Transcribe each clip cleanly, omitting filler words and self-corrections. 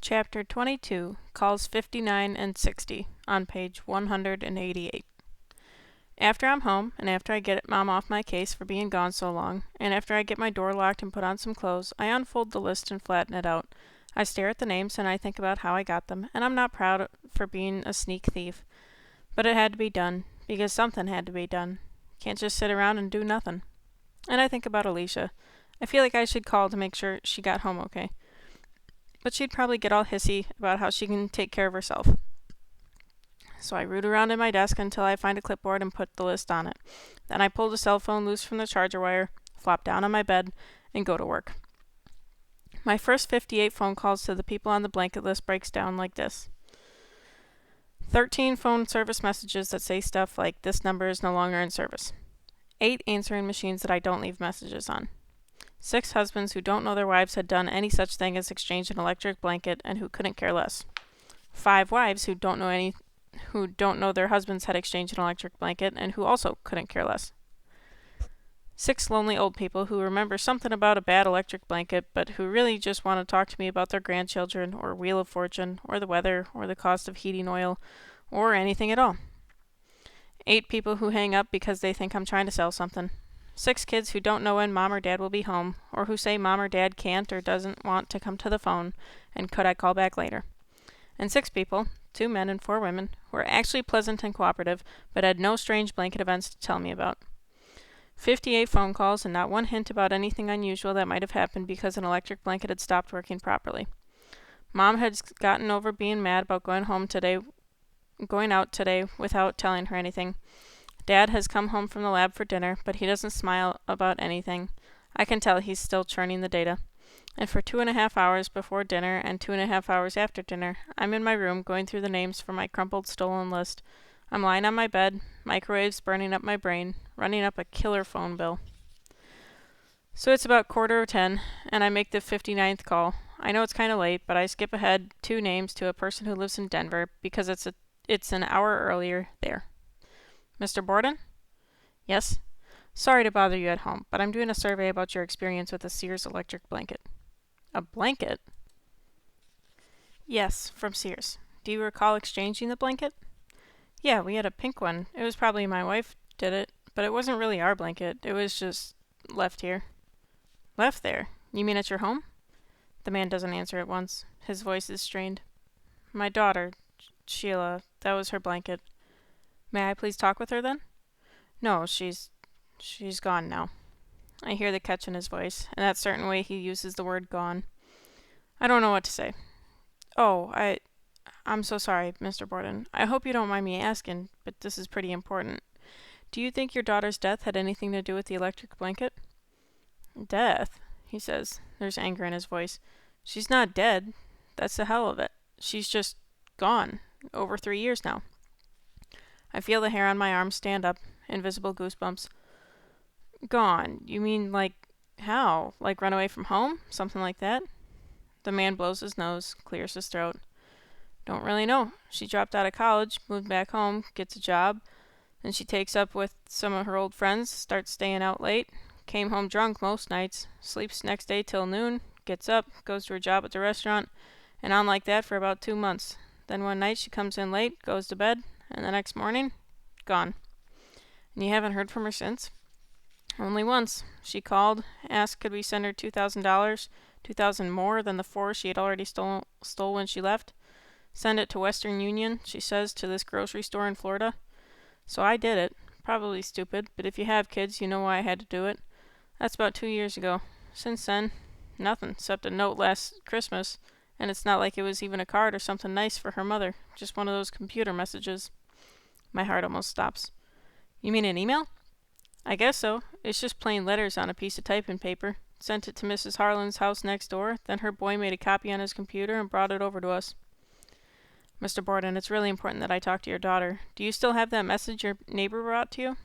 Chapter 22, Calls 59 and 60, on page 188. After I'm home, and after I get Mom off my case for being gone so long, and after I get my door locked and put on some clothes, I unfold the list and flatten it out. I stare at the names and I think about how I got them, and I'm not proud for being a sneak thief. But it had to be done, because something had to be done. Can't just sit around and do nothing. And I think about Alicia. I feel like I should call to make sure she got home okay. But she'd probably get all hissy about how she can take care of herself. So I root around in my desk until I find a clipboard and put the list on it. Then I pull the cell phone loose from the charger wire, flop down on my bed, and go to work. My first 58 phone calls to the people on the blanket list breaks down like this. 13 phone service messages that say stuff like, "This number is no longer in service." 8 answering machines that I don't leave messages on. 6 husbands who don't know their wives had done any such thing as exchange an electric blanket and who couldn't care less. 5 wives who don't know their husbands had exchanged an electric blanket and who also couldn't care less. 6 lonely old people who remember something about a bad electric blanket but who really just want to talk to me about their grandchildren or Wheel of Fortune or the weather or the cost of heating oil or anything at all. 8 people who hang up because they think I'm trying to sell something. 6 kids who don't know when Mom or Dad will be home, or who say Mom or Dad can't or doesn't want to come to the phone, and could I call back later. And 6 people, 2 men and 4 women, who are actually pleasant and cooperative, but had no strange blanket events to tell me about. 58 phone calls and not one hint about anything unusual that might have happened because an electric blanket had stopped working properly. Mom had gotten over being mad about going out today without telling her anything. Dad has come home from the lab for dinner, but he doesn't smile about anything. I can tell he's still churning the data. And for 2.5 hours before dinner and 2.5 hours after dinner, I'm in my room going through the names for my crumpled stolen list. I'm lying on my bed, microwaves burning up my brain, running up a killer phone bill. So it's about 9:15, and I make the 59th call. I know it's kind of late, but I skip ahead 2 names to a person who lives in Denver because it's an hour earlier there. Mr. Borden? Yes? Sorry to bother you at home, but I'm doing a survey about your experience with a Sears electric blanket. A blanket? Yes, from Sears. Do you recall exchanging the blanket? Yeah, we had a pink one. It was probably my wife did it, but it wasn't really our blanket. It was just left here. Left there? You mean at your home? The man doesn't answer at once. His voice is strained. My daughter, Sheila, that was her blanket. May I please talk with her then? No, she's gone now. I hear the catch in his voice, and that certain way he uses the word gone. I don't know what to say. Oh, I'm so sorry, Mr. Borden. I hope you don't mind me asking, but this is pretty important. Do you think your daughter's death had anything to do with the electric blanket? Death? He says. There's anger in his voice. She's not dead. That's the hell of it. She's just gone. Over 3 years now. I feel the hair on my arm stand up, invisible goosebumps. Gone? You mean like how? Like run away from home? Something like that? The man blows his nose, clears his throat. Don't really know. She dropped out of college, moved back home, gets a job, then she takes up with some of her old friends, starts staying out late, came home drunk most nights, sleeps next day till noon, gets up, goes to her job at the restaurant, and on like that for about 2 months. Then one night she comes in late, goes to bed, and the next morning, gone. And you haven't heard from her since? Only once. She called, asked could we send her $2,000, $2,000 more than the $4 she had already stole when she left. Send it to Western Union, she says, to this grocery store in Florida. So I did it. Probably stupid, but if you have kids, you know why I had to do it. That's about 2 years ago. Since then, nothing, except a note last Christmas, and it's not like it was even a card or something nice for her mother, just one of those computer messages. My heart almost stops. You mean an email? I guess so. It's just plain letters on a piece of typing paper. Sent it to Mrs. Harlan's house next door, then her boy made a copy on his computer and brought it over to us. Mr. Borden, it's really important that I talk to your daughter. Do you still have that message your neighbor brought to you?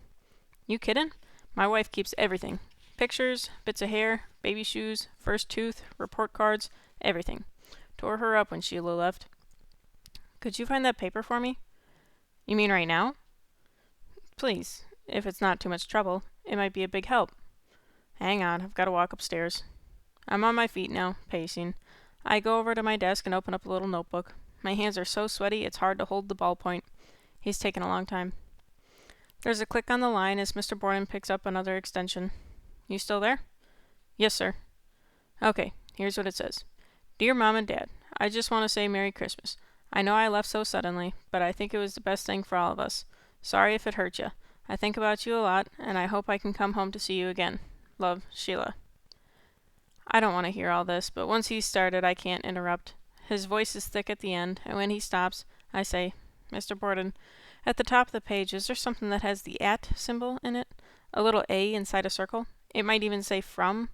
You kiddin'? My wife keeps everything. Pictures, bits of hair, baby shoes, first tooth, report cards, everything. Tore her up when Sheila left. Could you find that paper for me? You mean right now? Please, if it's not too much trouble. It might be a big help. Hang on, I've got to walk upstairs. I'm on my feet now, pacing. I go over to my desk and open up a little notebook. My hands are so sweaty it's hard to hold the ballpoint. He's taken a long time. There's a click on the line as Mr. Borden picks up another extension. You still there? Yes, sir. Okay, here's what it says. Dear Mom and Dad, I just want to say Merry Christmas. I know I left so suddenly, but I think it was the best thing for all of us. Sorry if it hurt you. I think about you a lot, and I hope I can come home to see you again. Love, Sheila. I don't want to hear all this, but once he's started, I can't interrupt. His voice is thick at the end, and when he stops, I say, Mr. Borden, at the top of the page, is there something that has the @ symbol in it? A little A inside a circle? It might even say from,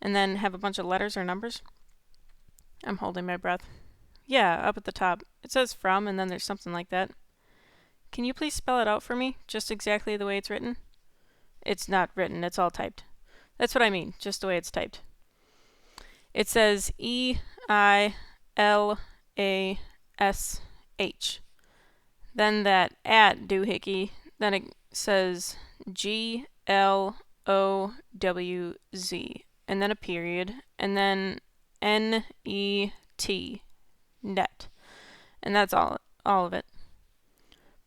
and then have a bunch of letters or numbers. I'm holding my breath. Yeah, up at the top. It says from, and then there's something like that. Can you please spell it out for me, just exactly the way it's written? It's not written, it's all typed. That's what I mean, just the way it's typed. It says EILASH. Then that @ doohickey, then it says GLOWZ, and then a period, and then NET, net. And that's all of it.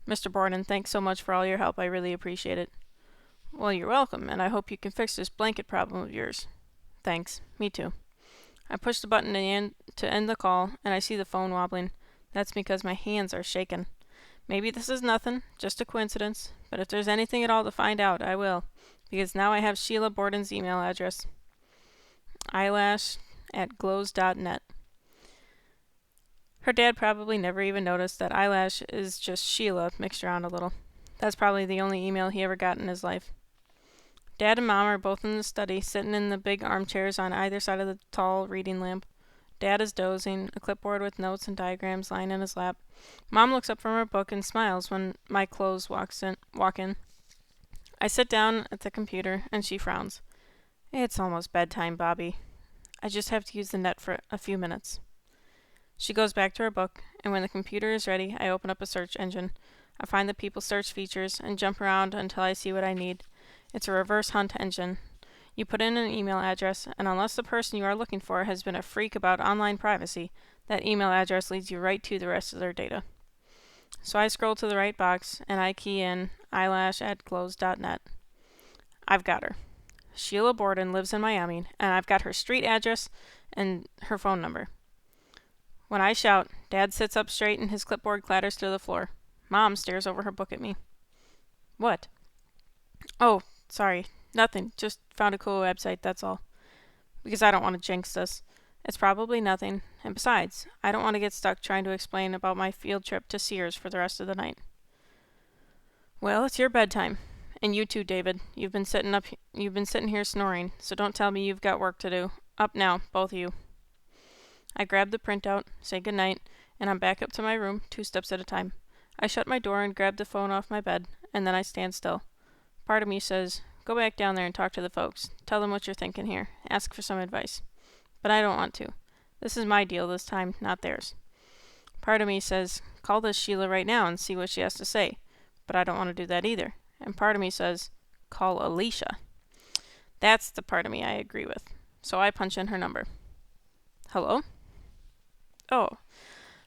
Mr. Borden, thanks so much for all your help. I really appreciate it. Well, you're welcome, and I hope you can fix this blanket problem of yours. Thanks. Me too. I push the button to end the call, and I see the phone wobbling. That's because my hands are shaking. Maybe this is nothing, just a coincidence, but if there's anything at all to find out, I will, because now I have Sheila Borden's email address. eyelash@glows.net. Her dad probably never even noticed that eyelash is just Sheila mixed around a little. That's probably the only email he ever got in his life. Dad and Mom are both in the study, sitting in the big armchairs on either side of the tall reading lamp. Dad is dozing, a clipboard with notes and diagrams lying in his lap. Mom looks up from her book and smiles when my clothes walk in. I sit down at the computer, and she frowns. It's almost bedtime, Bobby. I just have to use the net for a few minutes. She goes back to her book, and when the computer is ready, I open up a search engine. I find the people search features and jump around until I see what I need. It's a reverse hunt engine. You put in an email address, and unless the person you are looking for has been a freak about online privacy, that email address leads you right to the rest of their data. So I scroll to the right box, and I key in eyelash@glows.net. I've got her. Sheila Borden lives in Miami, and I've got her street address and her phone number. When I shout, Dad sits up straight and his clipboard clatters to the floor. Mom stares over her book at me. What? Oh, sorry. Nothing. Just found a cool website, that's all. Because I don't want to jinx this. It's probably nothing. And besides, I don't want to get stuck trying to explain about my field trip to Sears for the rest of the night. Well, it's your bedtime. And you too, David. You've been sitting here snoring, so don't tell me you've got work to do. Up now, both of you. I grab the printout, say goodnight, and I'm back up to my room, 2 steps at a time. I shut my door and grab the phone off my bed, and then I stand still. Part of me says, go back down there and talk to the folks. Tell them what you're thinking here. Ask for some advice. But I don't want to. This is my deal this time, not theirs. Part of me says, call this Sheila right now and see what she has to say. But I don't want to do that either. And part of me says, call Alicia. That's the part of me I agree with. So I punch in her number. Hello? Oh.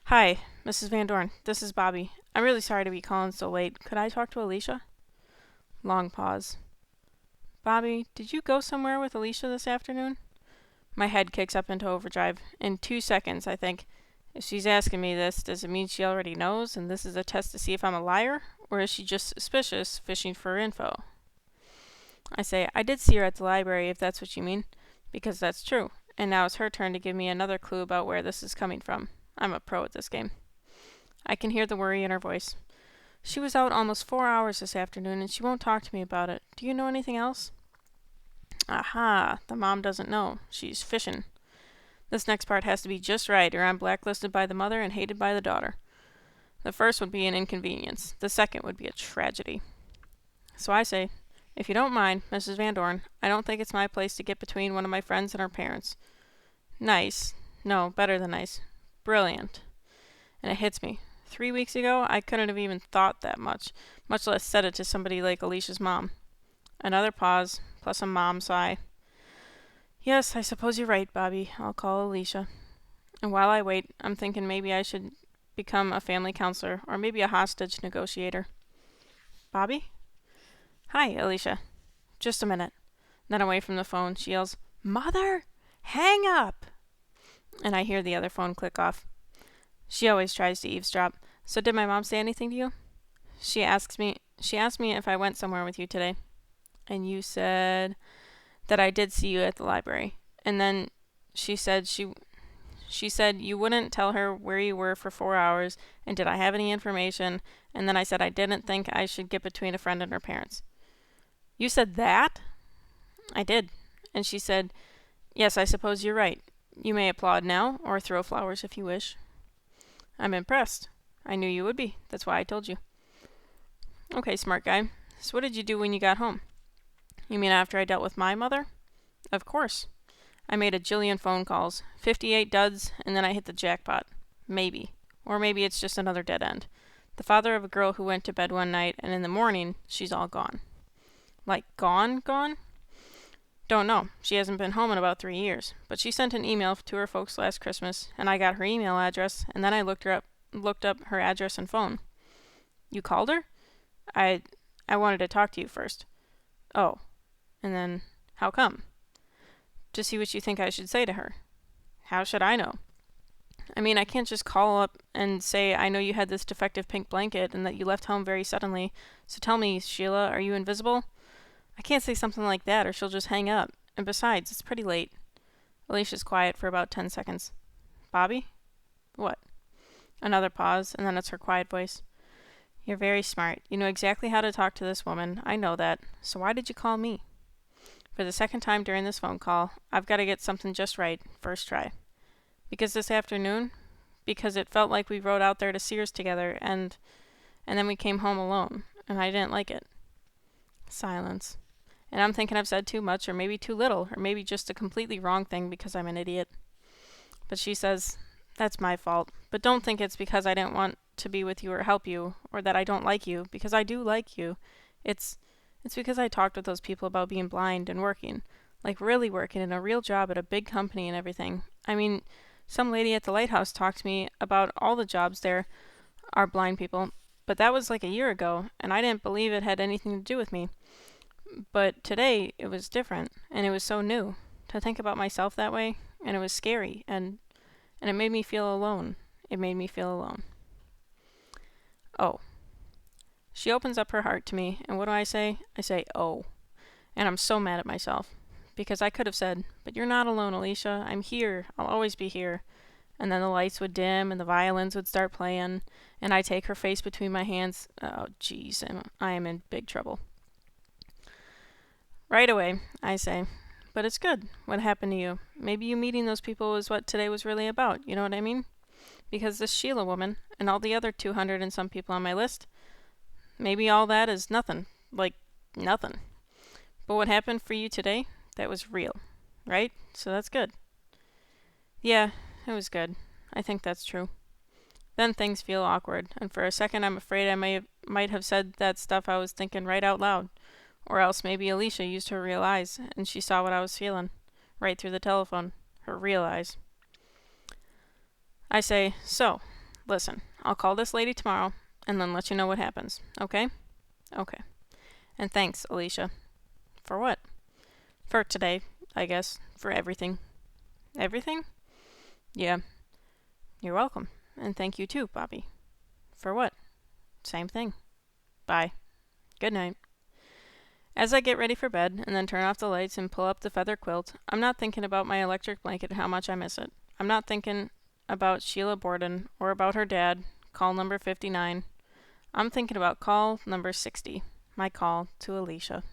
Hi, Mrs. Van Dorn. This is Bobby. I'm really sorry to be calling so late. Could I talk to Alicia? Long pause. Bobby, did you go somewhere with Alicia this afternoon? My head kicks up into overdrive. In 2 seconds, I think, if she's asking me this, does it mean she already knows and this is a test to see if I'm a liar? Or is she just suspicious, fishing for info? I say, I did see her at the library, if that's what you mean, because that's true. And now it's her turn to give me another clue about where this is coming from. I'm a pro at this game. I can hear the worry in her voice. She was out almost 4 hours this afternoon, and she won't talk to me about it. Do you know anything else? Aha, the mom doesn't know. She's fishing. This next part has to be just right, or I'm blacklisted by the mother and hated by the daughter. The first would be an inconvenience. The second would be a tragedy. So I say, if you don't mind, Mrs. Van Dorn, I don't think it's my place to get between one of my friends and her parents. Nice. No, better than nice. Brilliant. And it hits me. 3 weeks ago, I couldn't have even thought that much less said it to somebody like Alicia's mom. Another pause, plus a mom sigh. Yes, I suppose you're right, Bobby. I'll call Alicia. And while I wait, I'm thinking maybe I should become a family counselor or maybe a hostage negotiator. Bobby? Hi, Alicia. Just a minute. Then away from the phone, she yells, Mother! Hang up! And I hear the other phone click off. She always tries to eavesdrop. So did my mom say anything to you? She asked me if I went somewhere with you today. And you said that I did see you at the library. And then she said she said you wouldn't tell her where you were for 4 hours and did I have any information, and then I said I didn't think I should get between a friend and her parents. You said that? I did. And she said, Yes, I suppose you're right. You may applaud now, or throw flowers if you wish. I'm impressed. I knew you would be. That's why I told you. Okay, smart guy. So what did you do when you got home? You mean after I dealt with my mother? Of course. I made a jillion phone calls, 58 duds, and then I hit the jackpot. Maybe. Or maybe it's just another dead end. The father of a girl who went to bed one night, and in the morning, she's all gone. Like gone? Don't know. She hasn't been home in about 3 years. But she sent an email to her folks last Christmas, and I got her email address, and then I looked up her address and phone. You called her? I wanted to talk to you first. Oh. And then, how come? To see what you think I should say to her. How should I know? I mean, I can't just call up and say I know you had this defective pink blanket and that you left home very suddenly. So tell me, Sheila, are you invisible? I can't say something like that or she'll just hang up. And besides, it's pretty late. Alicia's quiet for about 10 seconds. Bobby? What? Another pause, and then it's her quiet voice. You're very smart. You know exactly how to talk to this woman. I know that. So why did you call me? For the second time during this phone call, I've got to get something just right, first try. Because this afternoon? Because it felt like we rode out there to Sears together, and then we came home alone, and I didn't like it. Silence. And I'm thinking I've said too much, or maybe too little, or maybe just a completely wrong thing because I'm an idiot. But she says, That's my fault. But don't think it's because I didn't want to be with you or help you, or that I don't like you, because I do like you. It's because I talked with those people about being blind and working. Like really working in a real job at a big company and everything. I mean, some lady at the lighthouse talked to me about all the jobs there are blind people, but that was like a year ago, and I didn't believe it had anything to do with me. But today, it was different, and it was so new. To think about myself that way, and it was scary, and it made me feel alone. It made me feel alone. Oh. She opens up her heart to me, and what do I say? I say, oh. And I'm so mad at myself. Because I could have said, but you're not alone, Alicia. I'm here. I'll always be here. And then the lights would dim, and the violins would start playing, and I take her face between my hands. Oh, jeez, I am in big trouble. Right away, I say, but it's good. What happened to you? Maybe you meeting those people was what today was really about, you know what I mean? Because this Sheila woman, and all the other 200 and some people on my list, maybe all that is nothing. Like, nothing. But what happened for you today, that was real. Right? So that's good. Yeah, it was good. I think that's true. Then things feel awkward, and for a second I'm afraid I might have said that stuff I was thinking right out loud. Or else maybe Alicia used her real eyes, and she saw what I was feeling. Right through the telephone. Her real eyes. I say, so, listen, I'll call this lady tomorrow, and then let you know what happens. Okay? Okay. And thanks, Alicia. For what? For today, I guess. For everything. Everything? Yeah. You're welcome. And thank you too, Bobby. For what? Same thing. Bye. Good night. As I get ready for bed, and then turn off the lights and pull up the feather quilt, I'm not thinking about my electric blanket and how much I miss it. I'm not thinking about Sheila Borden, or about her dad, call number 59. I'm thinking about call number 60, my call to Alicia.